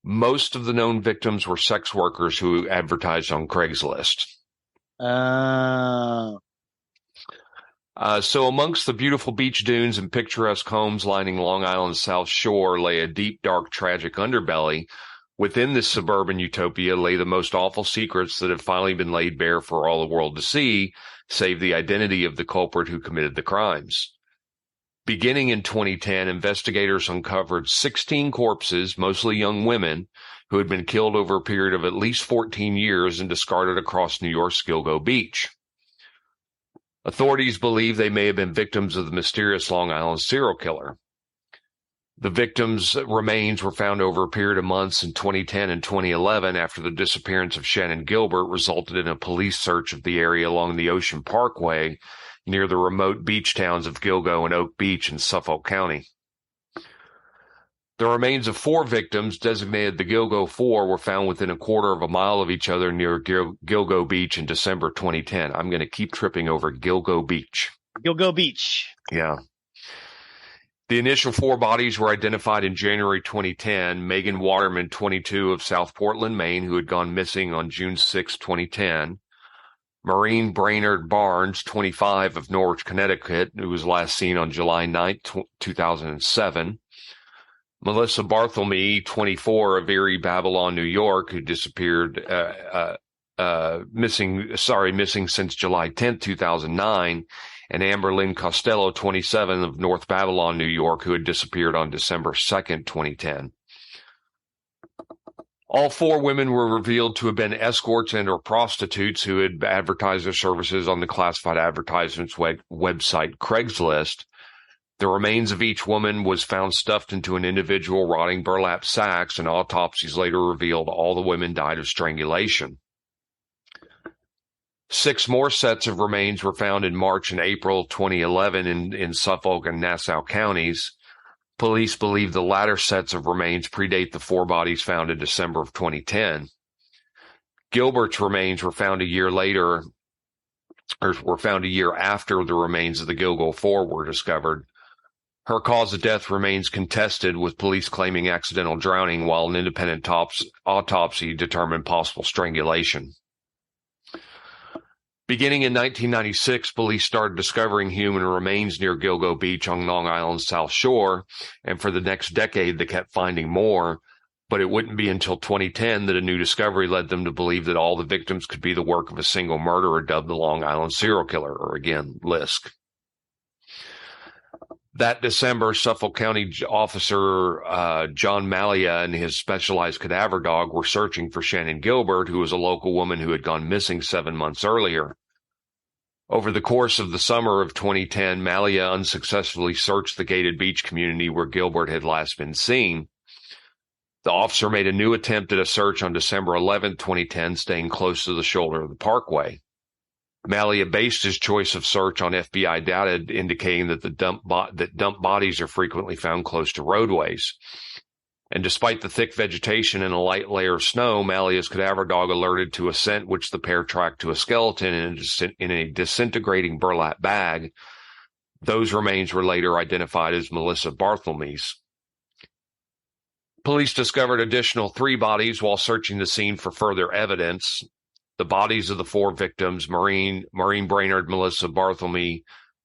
Most of the known victims were sex workers who advertised on Craigslist. So amongst the beautiful beach dunes and picturesque homes lining Long Island's South Shore lay a deep, dark, tragic underbelly. Within this suburban utopia lay the most awful secrets that have finally been laid bare for all the world to see, save the identity of the culprit who committed the crimes. Beginning in 2010, investigators uncovered 16 corpses, mostly young women, who had been killed over a period of at least 14 years and discarded across New York's Gilgo Beach. Authorities believe they may have been victims of the mysterious Long Island serial killer. The victims' remains were found over a period of months in 2010 and 2011 after the disappearance of Shannon Gilbert resulted in a police search of the area along the Ocean Parkway near the remote beach towns of Gilgo and Oak Beach in Suffolk County. The remains of 4 victims, designated the Gilgo Four, were found within a quarter of a mile of each other near Gilgo Beach in December 2010. I'm going to keep tripping over Gilgo Beach. Gilgo Beach. Yeah. The initial 4 bodies were identified in January 2010. Megan Waterman, 22, of South Portland, Maine, who had gone missing on June 6, 2010. Maureen Brainerd Barnes, 25, of Norwich, Connecticut, who was last seen on July 9, 2007. Melissa Barthelme, 24, of Erie, Babylon, New York, who disappeared, missing since July 10, 2009, and Amber Lynn Costello, 27, of North Babylon, New York, who had disappeared on December 2, 2010. All 4 women were revealed to have been escorts and or prostitutes who had advertised their services on the classified advertisements website Craigslist. The remains of each woman was found stuffed into an individual rotting burlap sacks, and autopsies later revealed all the women died of strangulation. 6 more sets of remains were found in March and April 2011 in Suffolk and Nassau counties. Police believe the latter sets of remains predate the 4 bodies found in December of 2010. Gilbert's remains were found a year after the remains of the Gilgo Four were discovered. Her cause of death remains contested, with police claiming accidental drowning, while an independent autopsy determined possible strangulation. Beginning in 1996, police started discovering human remains near Gilgo Beach on Long Island's South Shore, and for the next decade they kept finding more, but it wouldn't be until 2010 that a new discovery led them to believe that all the victims could be the work of a single murderer dubbed the Long Island serial killer, or again, Lisk. That December, Suffolk County Officer John Malia and his specialized cadaver dog were searching for Shannon Gilbert, who was a local woman who had gone missing 7 months earlier. Over the course of the summer of 2010, Malia unsuccessfully searched the gated beach community where Gilbert had last been seen. The officer made a new attempt at a search on December 11, 2010, staying close to the shoulder of the parkway. Malia based his choice of search on FBI data indicating that dump bodies are frequently found close to roadways. And despite the thick vegetation and a light layer of snow, Malia's cadaver dog alerted to a scent which the pair tracked to a skeleton in a disintegrating burlap bag. Those remains were later identified as Melissa Barthelme's. Police discovered additional 3 bodies while searching the scene for further evidence. The bodies of the 4 victims, Maureen Brainerd, Melissa Barthelme,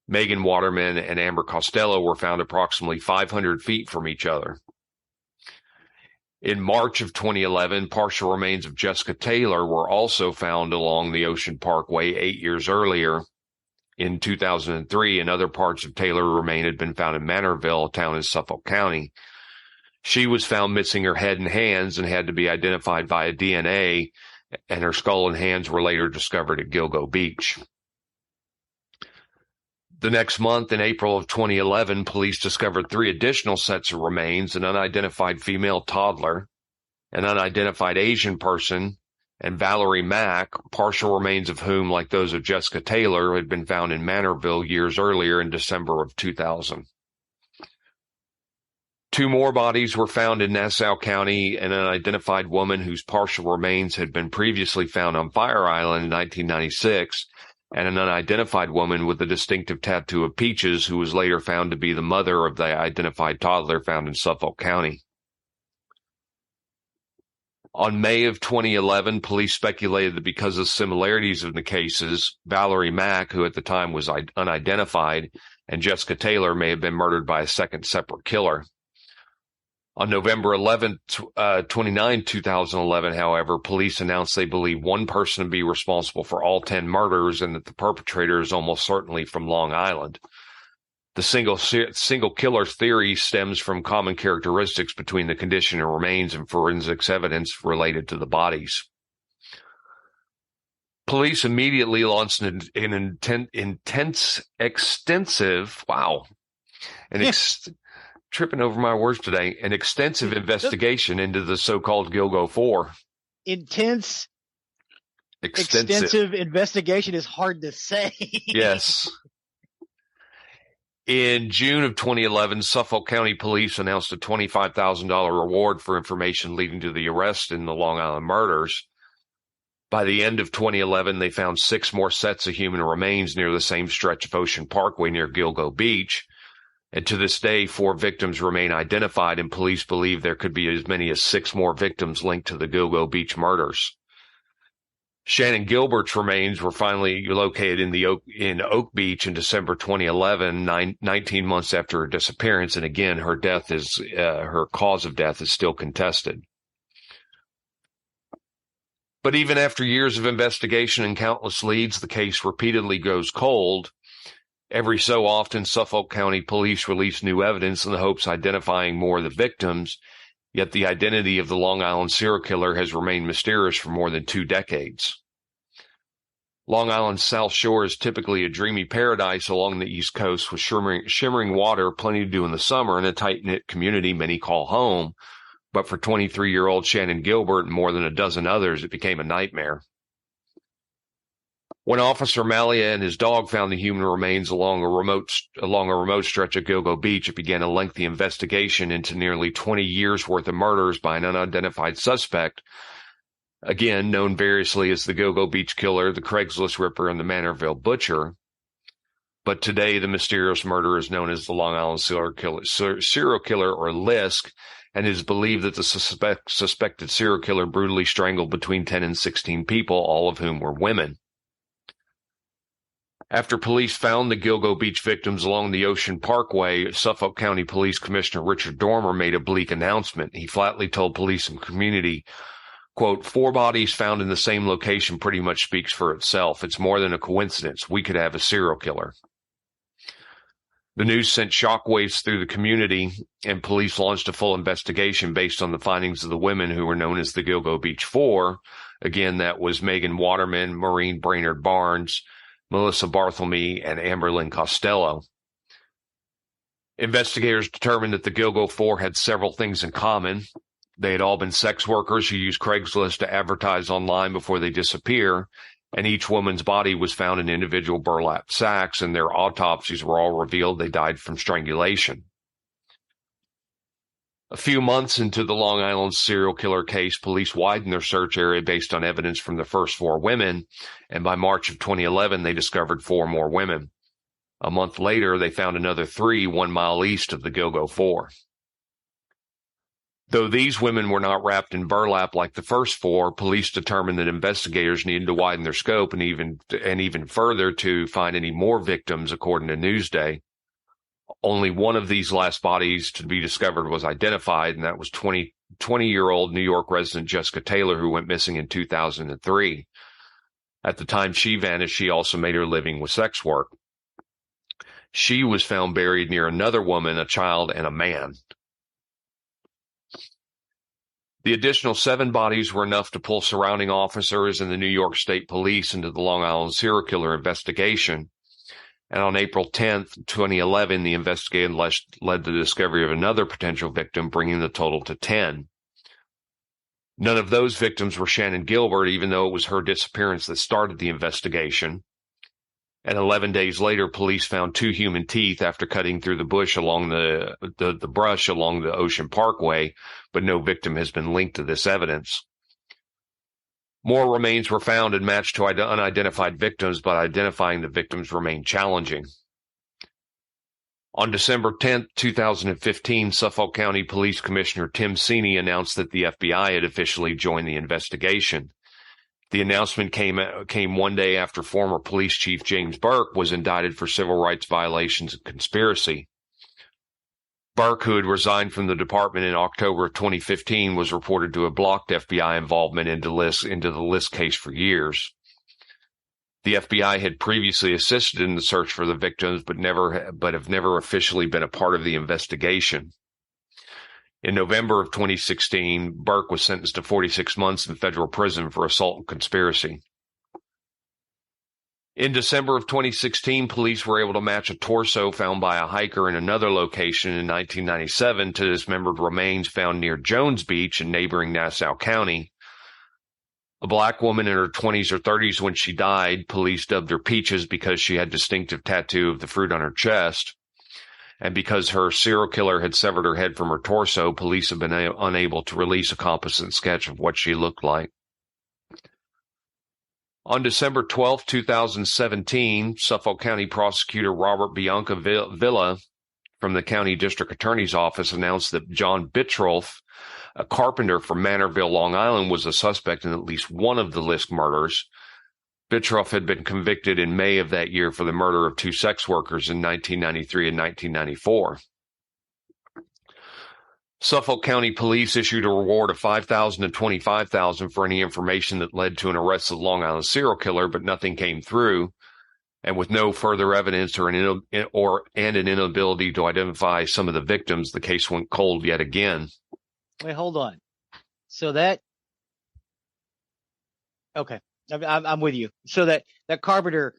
Megan Waterman, and Amber Costello, were found approximately 500 feet from each other. In March of 2011, partial remains of Jessica Taylor were also found along the Ocean Parkway 8 years earlier. In 2003, and other parts of Taylor's remain had been found in Manorville, a town in Suffolk County. She was found missing her head and hands and had to be identified via DNA, and her skull and hands were later discovered at Gilgo Beach. The next month, in April of 2011, police discovered 3 additional sets of remains: an unidentified female toddler, an unidentified Asian person, and Valerie Mack, partial remains of whom, like those of Jessica Taylor, had been found in Manorville years earlier in December of 2000. 2 more bodies were found in Nassau County: an unidentified woman whose partial remains had been previously found on Fire Island in 1996, and an unidentified woman with a distinctive tattoo of peaches who was later found to be the mother of the identified toddler found in Suffolk County. On May of 2011, police speculated that because of similarities in the cases, Valerie Mack, who at the time was unidentified, and Jessica Taylor may have been murdered by a second separate killer. On November 29, 2011, however, police announced they believe one person to be responsible for all 10 murders and that the perpetrator is almost certainly from Long Island. The single killer theory stems from common characteristics between the condition of remains and forensics evidence related to the bodies. Police immediately launched tripping over my words today, an extensive investigation into the so-called Gilgo Four. Extensive investigation is hard to say. Yes. In June of 2011, Suffolk County Police announced a $25,000 reward for information leading to the arrest in the Long Island murders. By the end of 2011, they found 6 more sets of human remains near the same stretch of Ocean Parkway near Gilgo Beach. And to this day, 4 victims remain identified, and police believe there could be as many as 6 more victims linked to the Gilgo Beach murders. Shannon Gilbert's remains were finally located in Oak Beach in December 2011, 19 months after her disappearance. And again, her cause of death is still contested. But even after years of investigation and countless leads, the case repeatedly goes cold. Every so often, Suffolk County Police release new evidence in the hopes of identifying more of the victims. Yet the identity of the Long Island serial killer has remained mysterious for more than 2 decades. Long Island's South Shore is typically a dreamy paradise along the East Coast with shimmering water, plenty to do in the summer, and a tight-knit community many call home. But for 23-year-old Shannon Gilbert and more than a dozen others, it became a nightmare. When Officer Malia and his dog found the human remains along a remote stretch of Gilgo Beach, it began a lengthy investigation into nearly 20 years' worth of murders by an unidentified suspect, again known variously as the Gilgo Beach Killer, the Craigslist Ripper, and the Manorville Butcher. But today, the mysterious murderer is known as the Long Island serial killer, or LISK, and it is believed that the suspected serial killer brutally strangled between 10 and 16 people, all of whom were women. After police found the Gilgo Beach victims along the Ocean Parkway, Suffolk County Police Commissioner Richard Dormer made a bleak announcement. He flatly told police and community, quote, 4 bodies found in the same location pretty much speaks for itself. It's more than a coincidence. We could have a serial killer. The news sent shockwaves through the community, and police launched a full investigation based on the findings of the women who were known as the Gilgo Beach Four. Again, that was Megan Waterman, Maureen Brainerd Barnes, Melissa Barthelme, and Amberlynn Costello. Investigators determined that the Gilgo Four had several things in common. They had all been sex workers who used Craigslist to advertise online before they disappear, and each woman's body was found in individual burlap sacks, and their autopsies were all revealed they died from strangulation. A few months into the Long Island serial killer case, police widened their search area based on evidence from the first 4 women, and by March of 2011, they discovered 4 more women. A month later, they found another 3 1 mile east of the Gilgo Four. Though these women were not wrapped in burlap like the first 4, police determined that investigators needed to widen their scope and even further to find any more victims, according to Newsday. Only one of these last bodies to be discovered was identified, and that was 20-year-old New York resident Jessica Taylor, who went missing in 2003. At the time she vanished, she also made her living with sex work. She was found buried near another woman, a child, and a man. The additional 7 bodies were enough to pull surrounding officers and the New York State Police into the Long Island serial killer investigation. And on April 10th, 2011, the investigation led to the discovery of another potential victim, bringing the total to 10. None of those victims were Shannon Gilbert, even though it was her disappearance that started the investigation. And 11 days later, police found 2 human teeth after cutting through the bush along the brush along the Ocean Parkway, but no victim has been linked to this evidence. More remains were found and matched to unidentified victims, but identifying the victims remained challenging. On December 10, 2015, Suffolk County Police Commissioner Tim Sini announced that the FBI had officially joined the investigation. The announcement came one day after former police chief James Burke was indicted for civil rights violations and conspiracy. Burke, who had resigned from the department in October of 2015, was reported to have blocked FBI involvement into the List case for years. The FBI had previously assisted in the search for the victims, but have never officially been a part of the investigation. In November of 2016, Burke was sentenced to 46 months in federal prison for assault and conspiracy. In December of 2016, police were able to match a torso found by a hiker in another location in 1997 to dismembered remains found near Jones Beach in neighboring Nassau County. A black woman in her 20s or 30s when she died. Police dubbed her Peaches because she had a distinctive tattoo of the fruit on her chest. And because her serial killer had severed her head from her torso, police have been unable to release a composite sketch of what she looked like. On December 12, 2017, Suffolk County Prosecutor Robert Bianca Villa from the County District Attorney's Office announced that John Bittroff, a carpenter from Manorville, Long Island, was a suspect in at least one of the Lisk murders. Bittroff had been convicted in May of that year for the murder of two sex workers in 1993 and 1994. Suffolk County Police issued a reward of $5,000 and $25,000 for any information that led to an arrest of the Long Island serial killer, but nothing came through. And with no further evidence or an inability to identify some of the victims, the case went cold yet again. Wait, hold on. So okay, I'm with you. So that carpenter,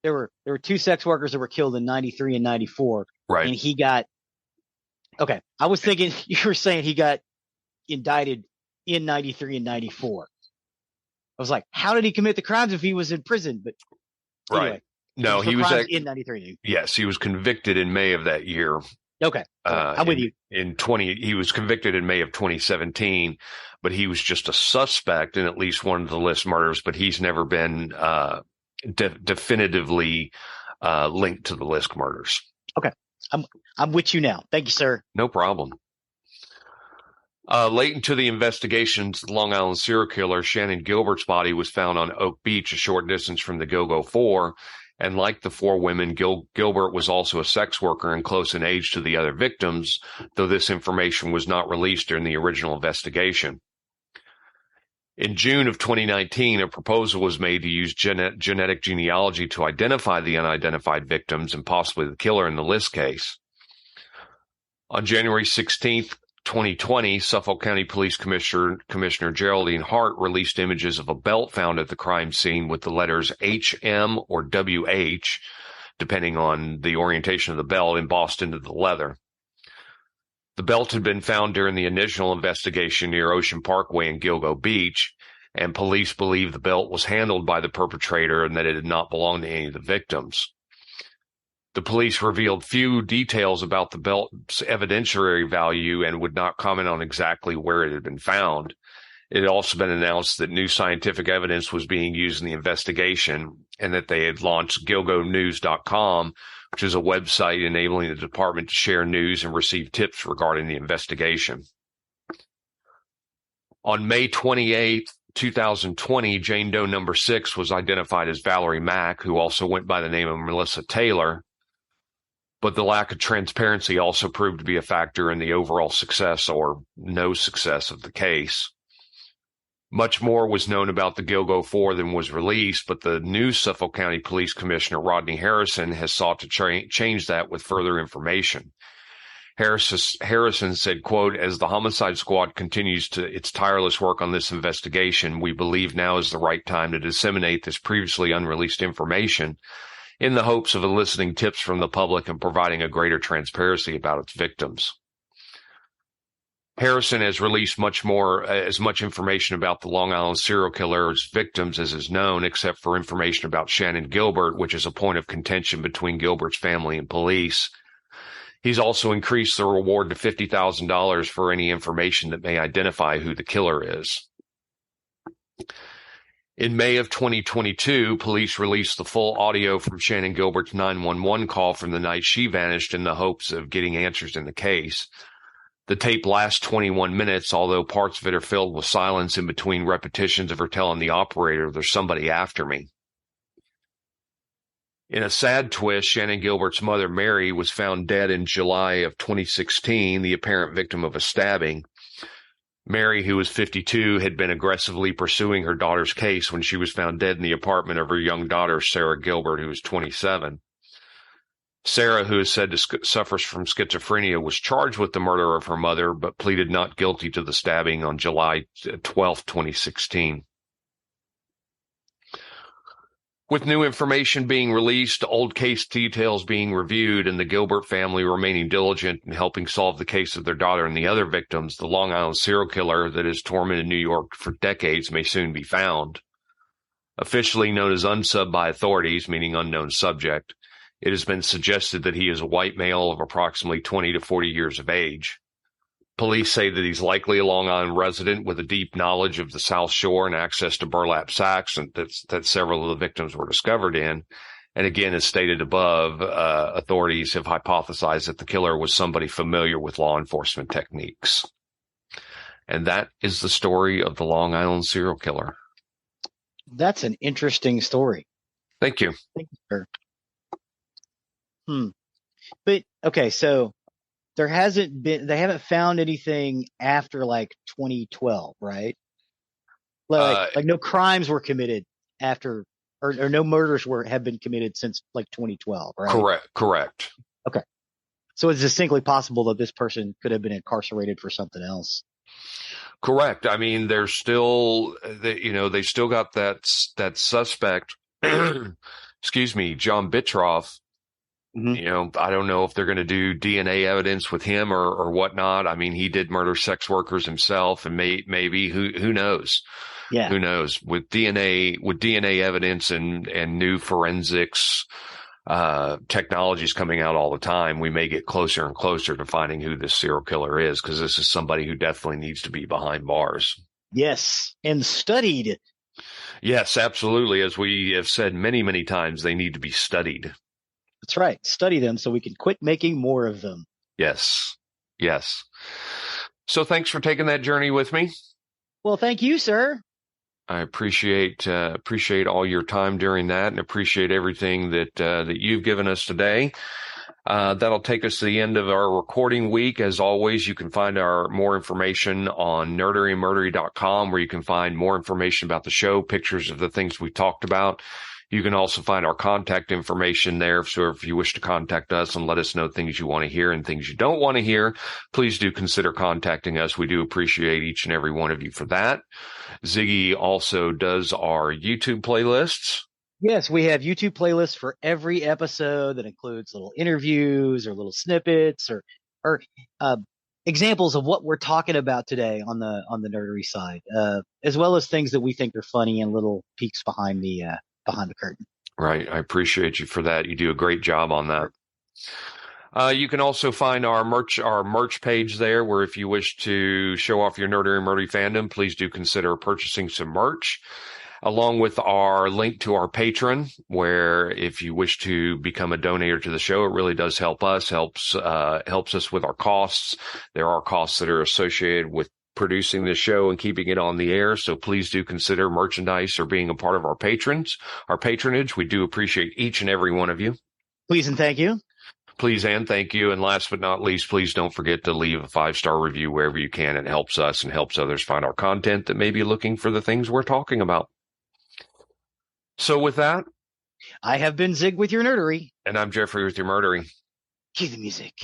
there were two sex workers that were killed in 93 and 94. Right. And he got, okay, I was thinking you were saying he got indicted in 93 and 94. I was like, how did he commit the crimes if he was in prison? But anyway, right. No, he was in 93. Yes, he was convicted in May of that year. Okay. I'm with you. He was convicted in May of 2017, but he was just a suspect in at least one of the Lisk murders, but he's never been definitively linked to the Lisk murders. Okay. I'm with you now. Thank you, sir. No problem. Late into the investigations, the Long Island serial killer Shannon Gilbert's body was found on Oak Beach, a short distance from the Go-Go 4. And like the four women, Gilbert was also a sex worker and close in age to the other victims, though this information was not released during the original investigation. In June of 2019, a proposal was made to use genetic genealogy to identify the unidentified victims and possibly the killer in the Lisk case. On January 16th, 2020, Suffolk County Police Commissioner Geraldine Hart released images of a belt found at the crime scene with the letters HM or WH, depending on the orientation of the belt, embossed into the leather. The belt had been found during the initial investigation near Ocean Parkway and Go-Go Beach, and police believe the belt was handled by the perpetrator and that it did not belong to any of the victims. The police revealed few details about the belt's evidentiary value and would not comment on exactly where it had been found. It had also been announced that new scientific evidence was being used in the investigation and that they had launched GilgoNews.com, which is a website enabling the department to share news and receive tips regarding the investigation. On May 28th, 2020, Jane Doe number 6 was identified as Valerie Mack, who also went by the name of Melissa Taylor. But the lack of transparency also proved to be a factor in the overall success or no success of the case. Much more was known about the Go-Go 4 than was released, but the new Suffolk County Police Commissioner Rodney Harrison has sought to change that with further information. Harrison said, quote, "As the homicide squad continues its tireless work on this investigation, we believe now is the right time to disseminate this previously unreleased information in the hopes of eliciting tips from the public and providing a greater transparency about its victims." Harrison has released as much information about the Long Island serial killer's victims as is known, except for information about Shannon Gilbert, which is a point of contention between Gilbert's family and police. He's also increased the reward to $50,000 for any information that may identify who the killer is. In May of 2022, police released the full audio from Shannon Gilbert's 911 call from the night she vanished in the hopes of getting answers in the case. The tape lasts 21 minutes, although parts of it are filled with silence in between repetitions of her telling the operator, "There's somebody after me." In a sad twist, Shannon Gilbert's mother, Mary, was found dead in July of 2016, the apparent victim of a stabbing. Mary, who was 52, had been aggressively pursuing her daughter's case when she was found dead in the apartment of her young daughter, Sarah Gilbert, who was 27. Sarah, who is said to suffers from schizophrenia, was charged with the murder of her mother, but pleaded not guilty to the stabbing on July 12, 2016. With new information being released, old case details being reviewed, and the Gilbert family remaining diligent in helping solve the case of their daughter and the other victims, the Long Island serial killer that has tormented New York for decades may soon be found. Officially known as unsub by authorities, meaning unknown subject, it has been suggested that he is a white male of approximately 20 to 40 years of age. Police say that he's likely a Long Island resident with a deep knowledge of the South Shore and access to burlap sacks that several of the victims were discovered in. And again, as stated above, authorities have hypothesized that the killer was somebody familiar with law enforcement techniques. And that is the story of the Long Island serial killer. That's an interesting story. Thank you. Thank you, sir. But okay, so they haven't found anything after like 2012, right? Like no crimes were committed after, or no murders have been committed since like 2012, right? Correct. Okay. So it's distinctly possible that this person could have been incarcerated for something else. Correct. I mean, there's still, they still got that suspect, excuse me, John Bitroff. Mm-hmm. I don't know if they're going to do DNA evidence with him or whatnot. I mean, he did murder sex workers himself, and maybe who knows? Yeah, who knows? With DNA evidence and new forensics technologies coming out all the time, we may get closer and closer to finding who this serial killer is, because this is somebody who definitely needs to be behind bars. Yes, and studied. Yes, absolutely. As we have said many, many times, they need to be studied. That's right. Study them so we can quit making more of them. Yes. So thanks for taking that journey with me. Well, thank you, sir. I appreciate all your time during that, and appreciate everything that you've given us today. That'll take us to the end of our recording week. As always, you can find more information on nerderyandmurdery.com, where you can find more information about the show, pictures of the things we talked about. You can also find our contact information there. So if you wish to contact us and let us know things you want to hear and things you don't want to hear, please do consider contacting us. We do appreciate each and every one of you for that. Ziggy also does our YouTube playlists. Yes, we have YouTube playlists for every episode that includes little interviews or little snippets or examples of what we're talking about today on the nerdery side, as well as things that we think are funny and little peeks behind the curtain. Right. I appreciate you for that. You do a great job on that. You can also find our merch page there, where if you wish to show off your Nerdery and Murdery fandom, please do consider purchasing some merch, along with our link to our Patreon, where if you wish to become a donator to the show, it really does help us, helps us with our costs. There are costs that are associated with producing the show and keeping it on the air. So please do consider merchandise or being a part of our patronage. We do appreciate each and every one of you. Please and thank you. Please and thank you. And last but not least, please don't forget to leave a 5-star review wherever you can. It helps us and helps others find our content that may be looking for the things we're talking about. So with that, I have been Zig with your nerdery. And I'm Geoffrey with your murdery. Cue the music.